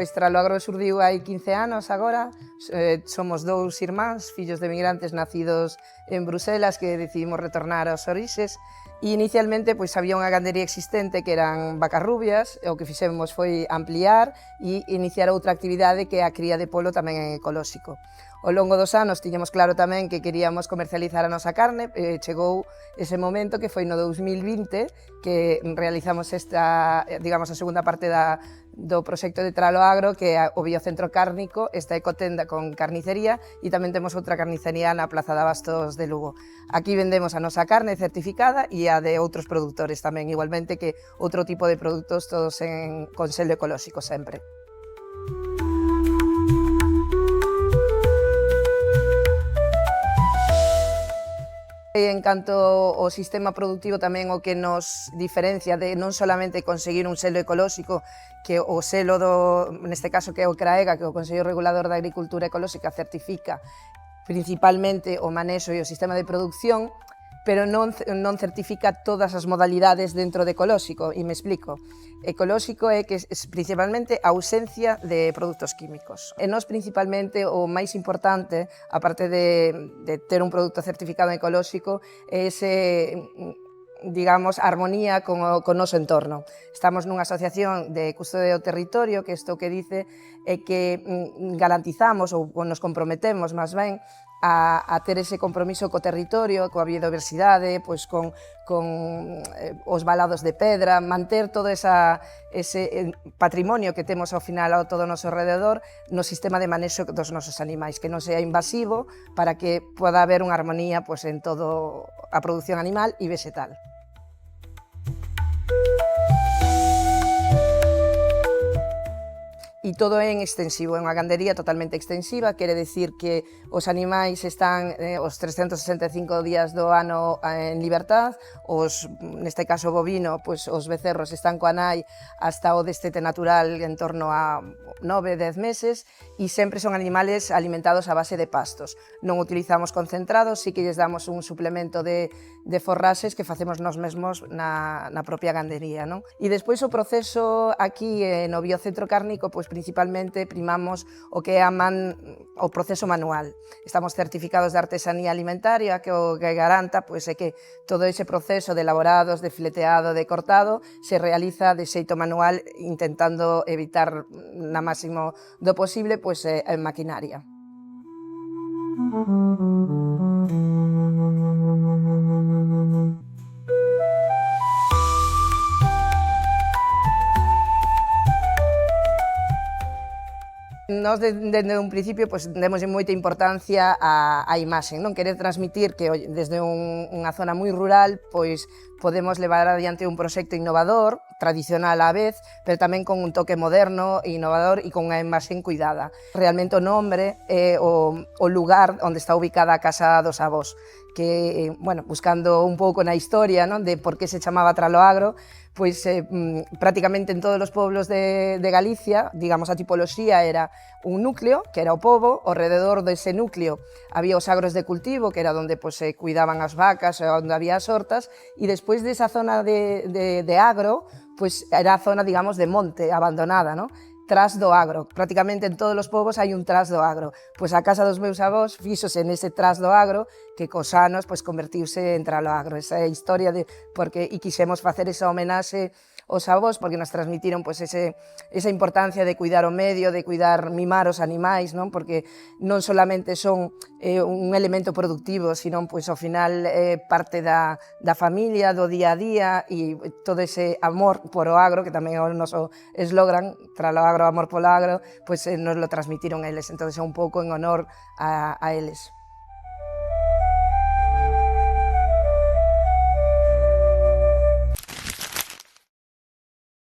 Pois Traloagro surdiu hai 15 anos agora, somos dous irmáns, fillos de migrantes nacidos en Bruselas que decidimos retornar aos orixes e inicialmente pois había unha gandería existente que eran vacas rubias e o que fixemos foi ampliar e iniciar outra actividade que é a cría de polo tamén en ecolóxico. Ao longo dos anos tiñamos claro tamén que queríamos comercializar a nosa carne, chegou ese momento que foi no 2020 que realizamos esta, digamos, a segunda parte do proxecto de Traloagro, que é o biocentro cárnico, esta ecotenda con carnicería e tamén temos outra carnicería na Plaza de Abastos de Lugo. Aquí vendemos a nosa carne certificada e a de outros produtores tamén, igualmente que outro tipo de produtos todos con selo ecolóxico sempre. En canto ao sistema productivo tamén o que nos diferencia de non solamente conseguir un selo ecolóxico, que o selo neste caso que é o CRAEGA, que é o Consello Regulador da Agricultura Ecolóxica, certifica principalmente o manexo e o sistema de producción, pero non certifica todas as modalidades dentro de ecolóxico, e me explico. Ecolóxico é que é principalmente a ausencia de produtos químicos. E nós principalmente o máis importante, aparte de ter un produto certificado en ecolóxico, é ese, digamos, armonía con o noso entorno. Estamos nunha asociación de custodia do territorio que isto que dice é que garantizamos ou nos comprometemos máis ben a ter ese compromiso co territorio, coa biodiversidade, pois con os valados de pedra, manter todo ese patrimonio que temos ao final ao todo o noso alrededor no sistema de manexo dos nosos animais, que non sea invasivo para que poda haber unha armonía pois, en toda a produción animal e vegetal. E todo é en extensivo, é unha gandería totalmente extensiva, quere decir que os animais están os 365 días do ano en libertad, neste caso bovino, pois os becerros están coa nai hasta o destete natural en torno a 9-10 meses e sempre son animales alimentados a base de pastos. Non utilizamos concentrados, sí que lles damos un suplemento de forraxes que facemos nós mesmos na propia gandería. Non? E despois o proceso aquí no biocentro cárnico, pois principalmente primamos o que é o proceso manual. Estamos certificados de artesanía alimentaria, que o que garanta pois, é que todo ese proceso de elaborados, de fileteado, de cortado, se realiza de xeito manual, intentando evitar na máximo do posible pois, a maquinaria. Nós, desde un principio, demos moita importancia á imaxe, non querer transmitir que desde unha zona moi rural podemos levar adiante un proxecto innovador, tradicional á vez, pero tamén con un toque moderno e innovador e con unha imaxe cuidada. Realmente o nombre é o lugar onde está ubicada a casa dos avós, que, buscando un pouco na historia de por que se chamaba Traloagro, pois prácticamente en todos os pobos de Galicia, digamos, a tipoloxía era un núcleo, que era o pobo, ao rededor dese núcleo había os agros de cultivo, que era onde se cuidaban as vacas, onde había as hortas, e despois desa zona de agro, pois era a zona, digamos, de monte, abandonada, non? Tras do agro. Prácticamente en todos os povos hai un tras do agro. Pois a casa dos meus avós fíxose nese tras do agro que cos anos convertiuse en Traloagro. Esa é a historia e quixemos facer esa homenaxe aos avós porque nos transmitiron esa importancia de cuidar o medio, de mimar os animais, non? Porque non solamente son un elemento productivo, sino ao final parte da familia, do día a día e todo ese amor por o agro, que tamén é o noso eslogan, Traloagro, amor polo agro, nos lo transmitiron eles, entón é un pouco en honor a eles.